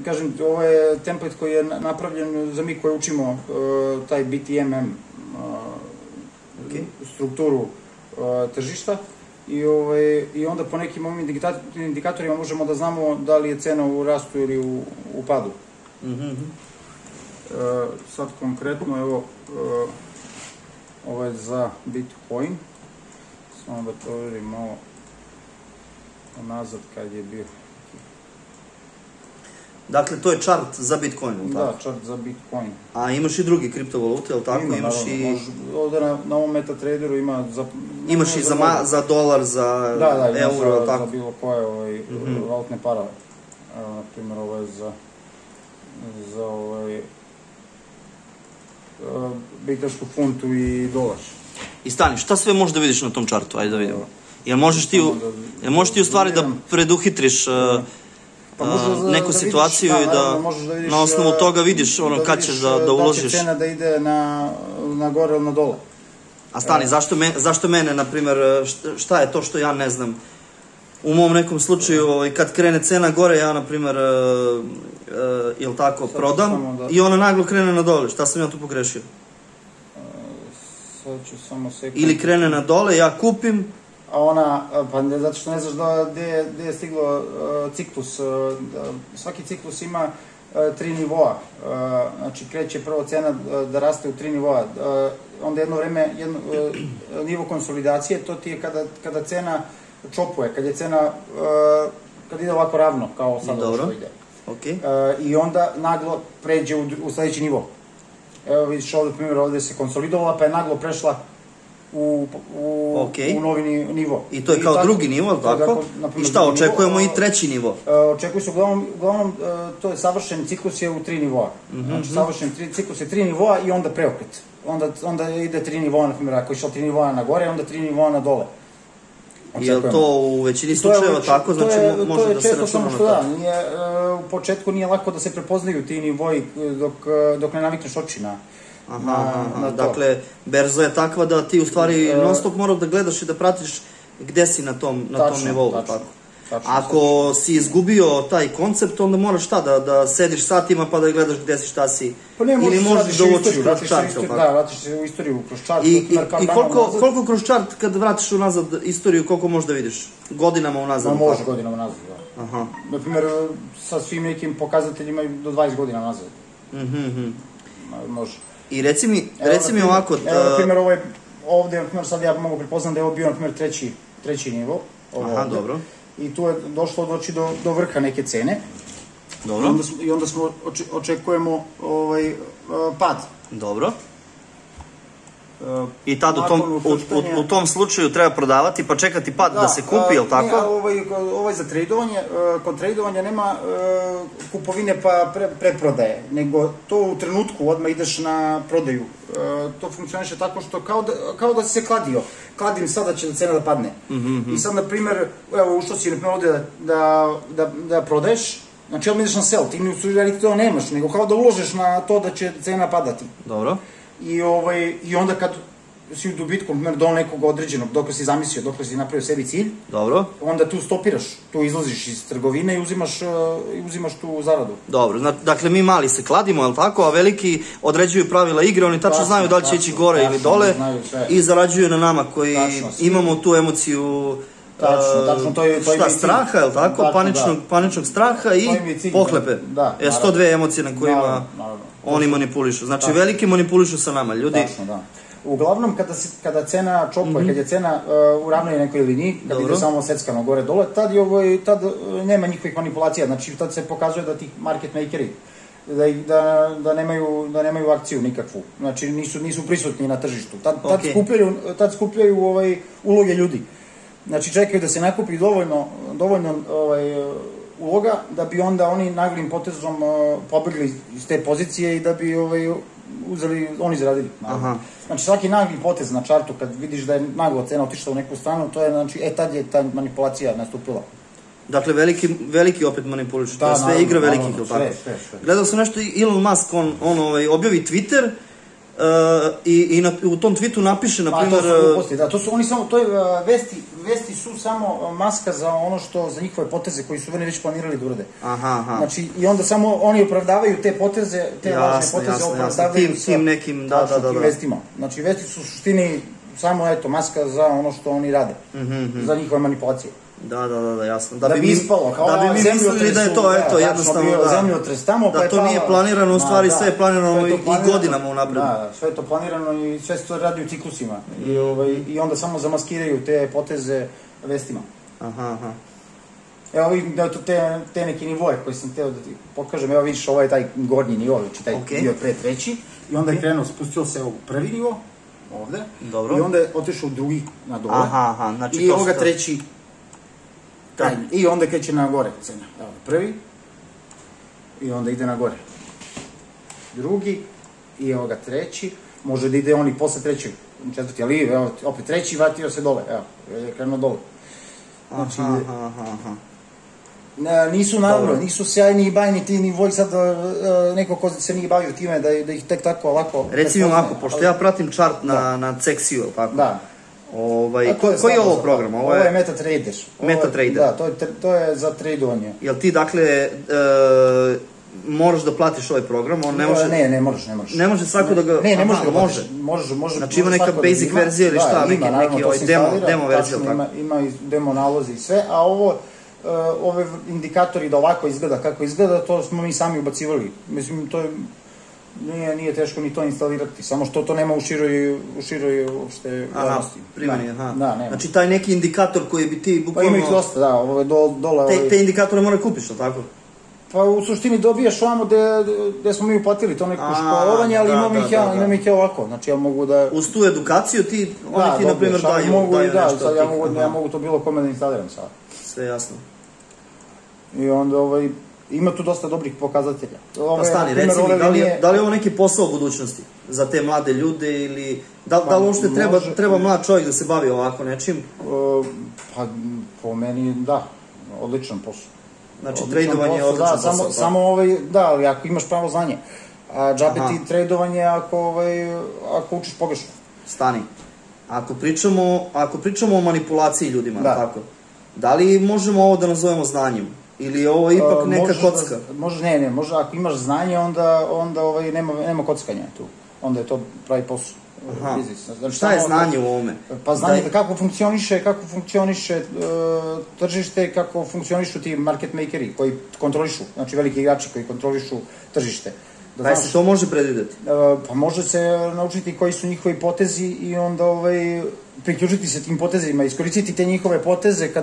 Kažem, ovo je template koji je napravljen za mi koji učimo taj BTMM strukturu tržišta i onda po nekim ovim indikatorima možemo da znamo da li je cena u rastu ili u padu. Sad konkretno, evo, ovo je za Bitcoin, samo da provjerim malo nazad kad je bio. Dakle, to je chart za Bitcoin, ili tako? Da, chart za Bitcoin. A imaš i drugi kriptovalute, ili tako? Ima, naravno. Ovdje na ovom MetaTraderu ima za... Imaš i za dolar, za euro, ili tako? Da, bilo koje valutne para. Na primjer, ovo je za britansku funtu i dolar. I stani, šta sve možeš da vidiš na tom chartu? Ajde da vidimo. Jel možeš ti u stvari da preduhitriš neku situaciju i da na osnovu toga vidiš kad ćeš da uložiš? Da će cena da ide na gore ili na dole. A stani, zašto mene, na primjer, šta je to što ja ne znam? U mom nekom slučaju, kad krene cena gore, ja, na primjer, jel tako, prodam i ona naglo krene na dole. Šta sam ja tu pogrešio? Sad ću samo sekundu. Ili krene na dole, ja kupim. A ona, pa zato što ne znaš gde je stiglo ciklus. Svaki ciklus ima 3 nivoa. Znači, kreće prvo cena da raste u 3 nivoa. Onda jedno vreme, nivo konsolidacije, to ti je kada cena čopuje, kad je cena, kad ide ovako ravno, kao sad ovo što ide. I onda naglo pređe u sledeći nivo. Evo vidiš ovdje, primjer, ovdje se konsolidovala, pa je naglo prešla u novi nivo. I to je kao drugi nivo, tako? I šta, očekujemo i treći nivo? Očekuje se, uglavnom, to je savršen ciklus je u 3 nivoa. Znači, savršen ciklus je 3 nivoa i onda preokret. Onda ide 3 nivoa, na primjer, ako je išao 3 nivoa na gore, onda 3 nivoa na dole. Je li to u većini slučajeva tako? Znači, može da se računa na to? Da, u početku nije lako da se prepoznaju ti nivoji dok ne navikneš oči na to. Dakle, berza je takva da ti u stvari non stop moraš da gledaš i da pratiš gde si na tom nivou. Ako si izgubio taj koncept, onda moraš šta, da sediš satima pa da gledaš gde si, šta si, ili možeš da uočiš kroz čart. Da, vratiš se u istoriju kroz čart. I koliko kroz čart, kad vratiš unazad istoriju, koliko možeš da vidiš? Godinama unazad? Može godinama unazad, da. Naprimjer, sa svim nekim pokazateljima do 20 godina unazad. Može. I reci mi ovako... Evo, na primjer, ovdje, sad ja mogu prepoznam da je ovo bio, na primjer, treći nivo. Aha, dobro. I tu je došlo do vrha neke cene. Dobro. I onda očekujemo pad. Dobro. I tad u tom slučaju treba prodavati pa čekati pad da se kupi, je li tako? Ovo je za tradovanje. Kod tradovanja nema kupovine pa preprodaje, nego to u trenutku odmah ideš na prodaju. To funkcioniše tako što kao da si se kladio. Kladim sada će cena da padne. I sad, na primjer, evo ušao si ovdje da prodaješ, znači odmah ideš na sell, ti u stvari to nemaš, nego kao da uložeš na to da će cena padati. Dobro. I onda kad si u dobitku, do nekog određenog, dok si zamislio, dok si napravio sebi cilj, onda tu stopiraš, tu izlaziš iz trgovine i uzimaš tu zaradu. Dobro, dakle mi mali se kladimo, je li tako, a veliki određuju pravila igre, oni tačno znaju da li će ići gore ili dole i zarađuju na nama koji imamo tu emociju straha, je li tako, paničnog straha i pohlepe. 102 emocije na kojima oni manipulišu. Znači veliki manipulišu sa nama, ljudi. Tačno, da. Uglavnom, kada cena čopuje, kad je cena u ravnoj nekoj liniji, kad ide samo seckano gore-dole, tad nema njihovih manipulacija. Znači, tad se pokazuje da ti market makeri, da nemaju akciju nikakvu. Znači, nisu prisutni na tržištu. Tad skupljaju uloge ljudi. Znači, čekaju da se nakupi dovoljno uloga, da bi onda oni naglim potezom pobegli iz te pozicije i da bi oni zaradili. Znači, svaki nagli potez na čartu, kad vidiš da je naglo cena otišla u neku stranu, to je, znači, tad je ta manipulacija nastupila. Dakle, veliki opet manipulišu, to je sve igra velikih, ili tako? Gledao sam nešto, Elon Musk, on objavi Twitter i u tom tweetu napiše, na primjer... To su oni samo, to je vesti su samo maska za ono što, za njihove poteze koji su oni već planirali da urade. Znači, i onda samo oni opravdavaju te poteze, te lažne poteze opravdavaju tim nekim, tim vestima. Znači, vesti su u suštini samo, eto, maska za ono što oni rade, za njihove manipulacije. Da, jasno. Da bi ispalo, kao da bi mi mislili da je to, eto, jednostavno, da to nije planirano, u stvari sve je planirano i godinama unapred. Da, sve je to planirano i sve se to radi u ciklusima. I onda samo zamaskiraju te poteze vestima. Evo vidim da te neke nivoje koje sam teo da ti pokažem, evo vidiš, ovo je taj gornji nivo, znači taj bio pre treći, i onda je krenuo, spustio se u prvi nivo, ovde, i onda je otišao u drugi na dole, i ovoga treći, i onda kreće na gore cena, evo prvi, i onda ide na gore, drugi, i evo ga treći, može da ide on i posle trećeg, četvrti, ali evo opet treći, vratio se dole, evo, je krenuo dole. Znači, nisu naravno, nisu sjajni i bajni ti nivoji sad neko ko se nije bavio time da ih tek tako lako... Reci mi ovako, pošto ja pratim čart na Cexiju, tako? Da. Koji je ovo program? Ovo je MetaTrader. MetaTrader? Da, to je za tradovanje. Jel ti, dakle, moraš da platiš ovaj program, on ne može... Ne moraš. Ne može svako da ga... Ne možeš ga platiš. Može. Znači ima neka basic verzija ili šta, neki demo verzija, tako? Ima i demo nalozi i sve, a ove indikatori da ovako izgleda kako izgleda, to smo mi sami ubacivali. Mislim, to nije teško ni to instalirati, samo što to nema u široj uopšte javnosti. Primjeni, Znači taj neki indikator koji bi ti bukvalno... Pa ima ih dosta, da, ovo je dole... Te indikatore mora kupiš, ali tako? Pa u suštini dobijaš ovamo gde smo mi uplatili to neko školovanje, ali imam ih ja ovako, znači ja mogu da... Uz tu edukaciju oni ti, na primjer, daju nešto. Ja mogu to bilo kome da instaliram sad. Sve jasno. I onda ima tu dosta dobrih pokazatelja. Pa stani, reci mi, da li je ovo neki posao u budućnosti za te mlade ljude ili... Da li uopšte treba mlad čovjek da se bavi ovako nečim? Pa, po meni, da, odličan posao. Znači, tradovanje je odličan posao. Samo, da, ali ako imaš pravo znanje. A džabe ti tradovanje ako učiš pogrešno. Stani, ako pričamo o manipulaciji ljudima, tako, da li možemo ovo da nazovemo znanjem? Ili je ovo ipak neka kocka? Može, ako imaš znanje, onda nema kockanja tu. Onda je to pravi posao. Šta je znanje u ovome? Pa znanje kako funkcioniše tržište, kako funkcionišu ti market makeri koji kontrolišu, znači veliki igrači koji kontrolišu tržište. Da se to može predvideti? Pa može se naučiti koji su njihovi potezi i onda priključiti se tim potezima, iskoristiti te njihove poteze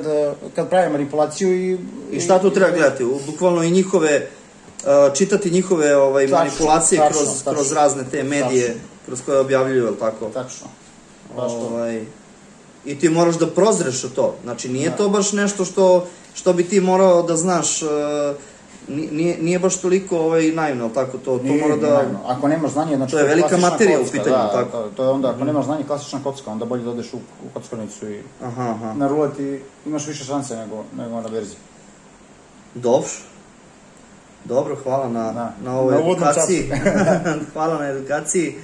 kad prave manipulaciju i šta tu treba gledati? Bukvalno i njihove, čitati njihove manipulacije kroz razne te medije kroz koje objavljuju, je li tako? Tačno. Baš to. I ti moraš da prozreš o to. Znači, nije to baš nešto što bi ti morao da znaš, nije baš toliko naivno, ali tako, to mora da... Ako nemaš znanje, znači to je velika materija u pitanju, tako? To je onda, ako nemaš znanje, klasična kocka, onda bolje da odeš u kockarnicu i na ruleti imaš više šanse nego na berzi. Dobro, hvala na ovoj edukaciji. Hvala na edukaciji.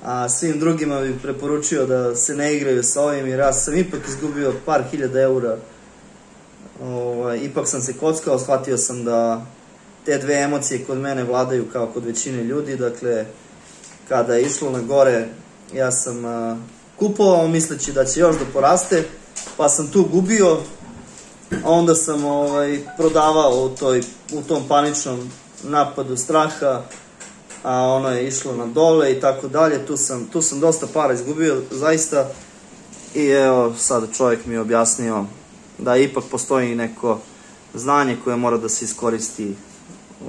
A svim drugima bih preporučio da se ne igraju sa ovim, jer ja sam ipak izgubio par hiljada eura. Ipak sam se kockao, shvatio sam da te dve emocije kod mene vladaju kao kod većine ljudi. Dakle, kada je išlo na gore, ja sam kupovao misleći da će još da poraste, pa sam tu gubio, a onda sam prodavao u tom paničnom napadu straha, a ono je išlo na dole i tako dalje. Tu sam dosta para izgubio, zaista. I evo, sad čovjek mi je objasnio da ipak postoji neko znanje koje mora da se iskoristi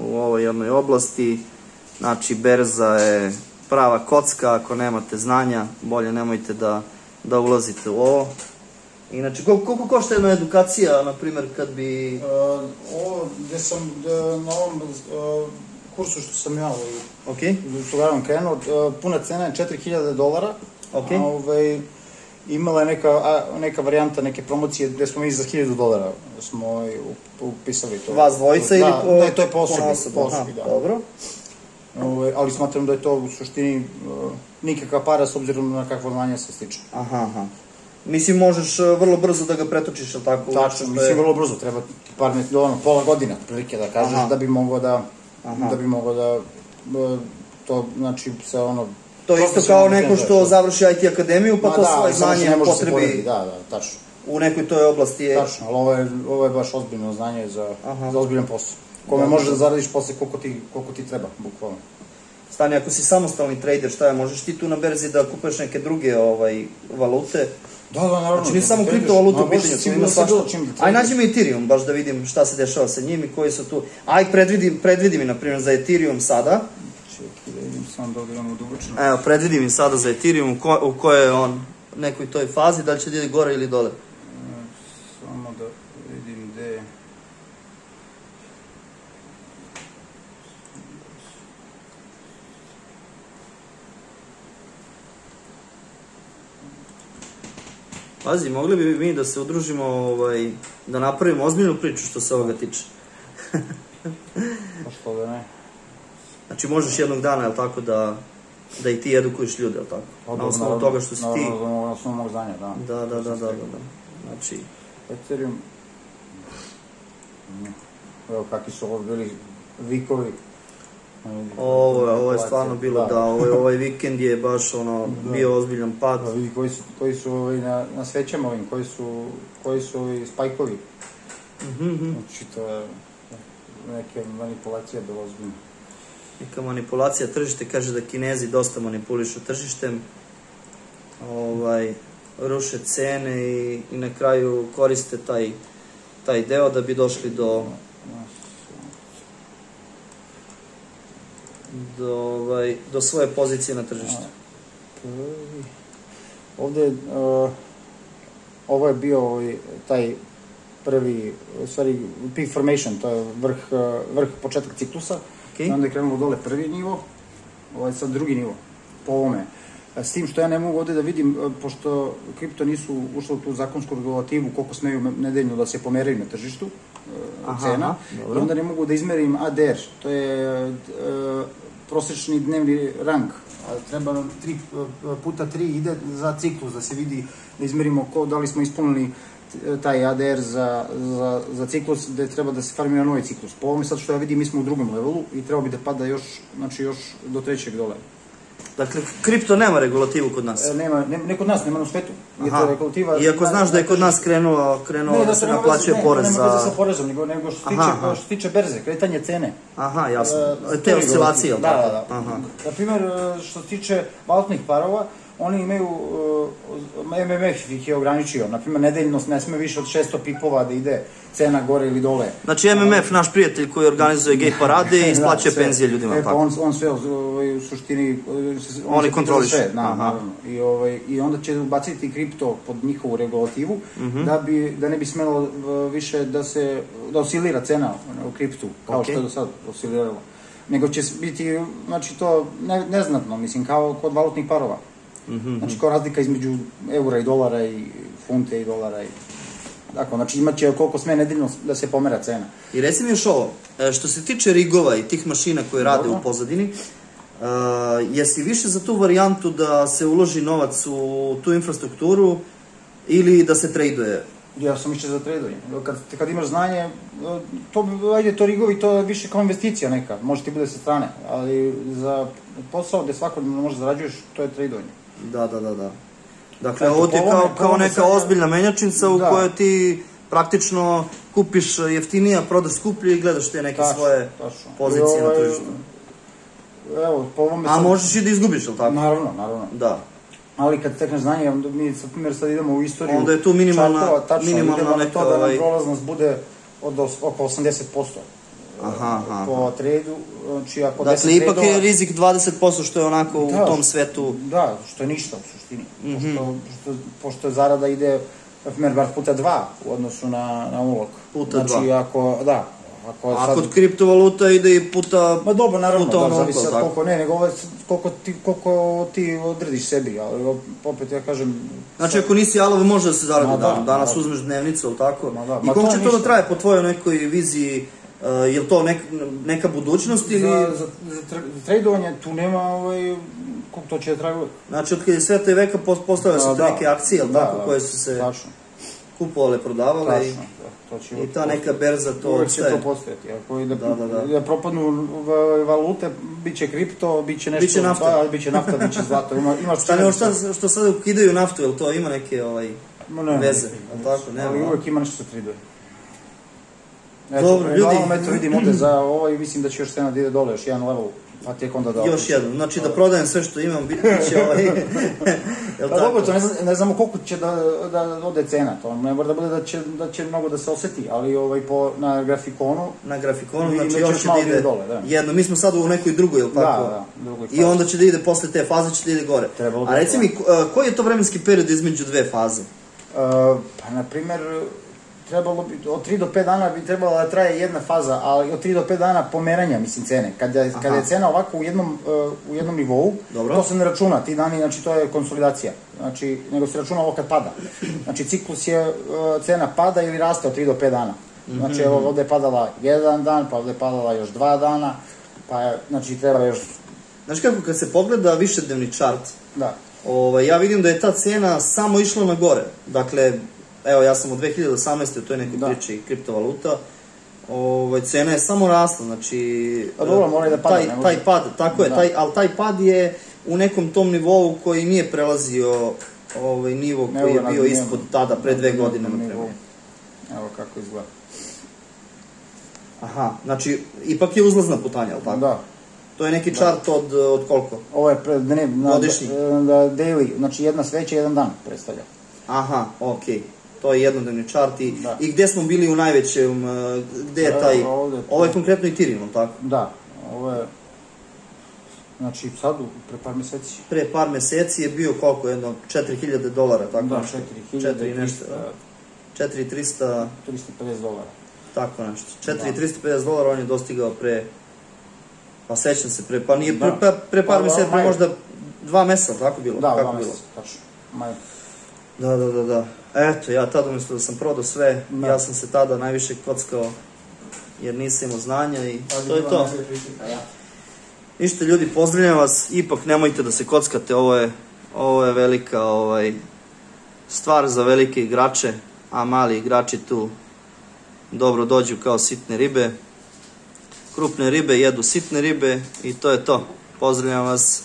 u ovoj jednoj oblasti. Znači, berza je prava kocka, ako nemate znanja, bolje nemojte da ulazite u ovo. Inače, koliko košta jedna edukacija, na primjer, kad bi... Ovo, gde sam na ovom kursu što sam ja u Tugarom krenuo, puna cena je $4.000, imala je neka varijanta, neke promocije gde smo mi za $1.000 smo upisali to. Vas dvojica ili po... Ne, to je po osobi, da. Dobro. Ali smatram da je to u suštini nikakva para s obzirom na kakvo znanje se stiče. Mislim, možeš vrlo brzo da ga pretočiš, ali tako? Tačno, mislim, vrlo brzo, treba ti pola godina, prilike da kažeš, da bi mogao da, to, znači, se ono... To je isto kao neko što završi IT akademiju, pa to svoje znanje potrebi... Da, tačno. U nekoj toj oblasti je... Tačno, ali ovo je baš ozbiljno znanje za ozbiljan posao. Kome možeš da zaradiš posle koliko ti treba, bukvalno. Stani, ako si samostalni trader, šta je, možeš ti tu na berzi da kupuješ neke druge valute? Da, naravno. Znači, nije samo kriptovaluta u pitanju, tu ima svašta. Aj, nađi mi Ethereum, baš da vidim šta se dešava sa njim i koji su tu. Aj, predvidi mi, na primjer, za Ethereum sada. Čekaj, da vidim sam da odgledam u dubočno. Evo, predvidi mi sada za Ethereum, u kojoj je on nekoj toj fazi, da li će da ide gore ili dole. Samo da vidim gde je. Pazi, mogli bi mi da se udružimo, da napravimo ozbiljnu priču što se ovoga tiče. Pa što da ne? Znači, možeš jednog dana, jel tako, da i ti edukuješ ljude, jel tako? Na osnovu toga što si ti... Na osnovu mog znanja, da. Da. Znači... Ethereum... Evo kakvi su ovo bili vikovi. Ovo je stvarno bilo, da, ovaj vikend je baš bio ozbiljan pad. Vidi koji su na svećama ovim, koji su ovi spajkovi. Znači to je neka manipulacija bila ozbiljna. Neka manipulacija tržište, kaže da Kinezi dosta manipulišu tržištem. Ruše cene i na kraju koriste taj deo da bi došli do svoje pozicije na tržištu. Ovde, ovo je bio taj prvi, u stvari, peak formation, to je vrh početak ciklusa, i onda je krenulo dole prvi nivo, ovo je sad drugi nivo, po ovome. S tim što ja ne mogu ovde da vidim, pošto kripto nisu ušlo u tu zakonsku regulativu, koliko smeju nedeljno da se pomeraju na tržištu cena, i onda ne mogu da izmerim ADR, to je prosečni dnevni rang. Treba nam 3x3 ide za ciklus, da se vidi, da izmerimo da li smo ispunili taj ADR za ciklus, gde treba da se farmira novi ciklus. Po ovome sad što ja vidim, mi smo u drugom levelu i treba bi da pada još do trećeg dole. Dakle, kripto nema regulativu kod nas? Ne kod nas, nema na svetu. Iako znaš da je kod nas krenuo da se naplaćuje porez za... Ne, nema veze sa porezom, nego što se tiče berze, kretanje cene. Aha, jasno. Te oscilacije, ili tako? Da. Na primjer, što se tiče valutnih parova, oni imaju, MMF ih je ograničio, na primjer, nedeljno ne sme više od 600 pipova da ide cena gore ili dole. Znači, MMF, naš prijatelj koji organizuje gej parade i isplaćuje penzije ljudima, tako? On sve u suštini... Oni kontroliše. I onda će ubaciti kripto pod njihovu regulativu, da ne bi smelo više da oscilira cena u kriptu, kao što je do sad osciliralo. Nego će biti, znači, to neznatno, mislim, kao kod valutnih parova. Znači, kao razlika između eura i dolara i funte i dolara i... Dakle, znači imat će koliko sme nedeljno da se pomera cena. I reci mi još ovo, što se tiče rigova i tih mašina koje rade u pozadini, jesi više za tu varijantu da se uloži novac u tu infrastrukturu ili da se traduje? Ja sam više za tradovanje. Kad imaš znanje, to rigovi, to je više kao investicija neka, može ti bude sa strane, ali za posao gde svakodnevno možeš zarađuješ, to je tradovanje. Da. Dakle, ovo ti je kao neka ozbiljna menjačnica u kojoj ti praktično kupiš jeftinije, prodaš skuplje i gledaš te neke svoje pozicije na tržištu. A možeš i da izgubiš, ili tako? Naravno. Da. Ali kad stekneš znanje, mi sa primjer sad idemo u istoriju... Onda je tu minimalna neka... To da nam prolaznost bude od oko 80%. Po tradu, znači ako 10 tradova... Dakle, ipak je rizik 20% što je onako u tom svetu... Da, što je ništa u suštini. Pošto zarada ide, na primjer, bar puta 2 u odnosu na ulog. Puta 2. Znači, a kod kriptovaluta ide i puta... Ma dobro, naravno, zavisi od koliko ne, nego koliko ti odrediš sebi, ali opet ja kažem... Znači, ako nisi alav, može da se zaradi danas uzmeš dnevnicu, ili tako? I koliko će to da traje po tvojoj nekoj viziji Je li to neka budućnost ili... Za tradovanje tu nema, koliko to će da traje uvijek. Znači, od kada je sveta i veka postavljaju se te neke akcije, ali tako, koje su se kupovale, prodavale i ta neka berza to uvijek će to postojati. Ako da propadnu valute, bit će kripto, bit će nešto... Biće nafta. Biće zlato. Što sada ukidaju naftu, je li to ima neke veze? Ali uvijek ima nešto se traduje. Dobro, ljudi... Eto vidim ovdje za ovo i mislim da će još cena da ide dole, još jedan level, a tek onda da... Još jedan, znači da prodajem sve što imam, bit će Pa dobro, to ne znamo koliko će da ode cena, to ne mora da bude da će mnogo da se osjeti, ali na grafikonu... Na grafikonu, znači još će da ide jedno, mi smo sad u nekoj drugoj, ili tako? Da, drugoj fazi. I onda će da ide posle te faze, će da ide gore. A reci mi, koji je to vremenski period između dve faze? Pa, na primjer... Trebalo bi, od 3 do 5 dana bi trebalo da traje jedna faza, ali od 3 do 5 dana pomeranja, mislim, cene. Kada je cena ovako u jednom nivou, to se ne računa, ti dani, znači to je konsolidacija, znači, nego se računa ovo kad pada. Znači, ciklus je, cena pada ili raste od 3 do 5 dana. Znači, evo, ovdje je padala 1 dan, pa ovdje je padala još 2 dana, pa, znači, treba još... Znači, kako kad se pogleda višednevni čart, ja vidim da je ta cena samo išla na gore, dakle, evo, ja sam u 2018. u toj nekoj priči kriptovaluta, cena je samo rasla, znači... A dobro, mora i da pada. Taj pad, tako je, ali taj pad je u nekom tom nivou koji nije prelazio nivo koji je bio ispod tada, pre 2 godine, na primjer. Evo kako izgleda. Aha, znači, ipak je uzlazna putanja, ali tako? Da. To je neki čart od koliko? Ovo je godišnji. Daily, znači jedna sveća, jedan dan predstavlja. Aha, okej. To je jednodnevni čart i gde smo bili u najvećem, gde je taj, ovo je konkretno Ethereum, tako? Da, ovo je, znači sad, pre par meseci. Pre par meseci je bio koliko, jedno, $4.000, tako? Da, 4.300... $350. Tako nešto, $4.350 on je dostigao pre, pa sećam se, pa nije pre par meseci, pre možda 2 meseca, tako bilo? Da, 2 meseca, tačno, maj. Da. Eto, ja tada umjesto da sam prodao sve, ja sam se tada najviše kockao jer nisam imao znanja i to je to. Ništa ljudi, pozdravljam vas, ipak nemojte da se kockate, ovo je velika stvar za velike igrače, a mali igrači tu dobro dođu kao sitne ribe. Krupne ribe jedu sitne ribe i to je to. Pozdravljam vas.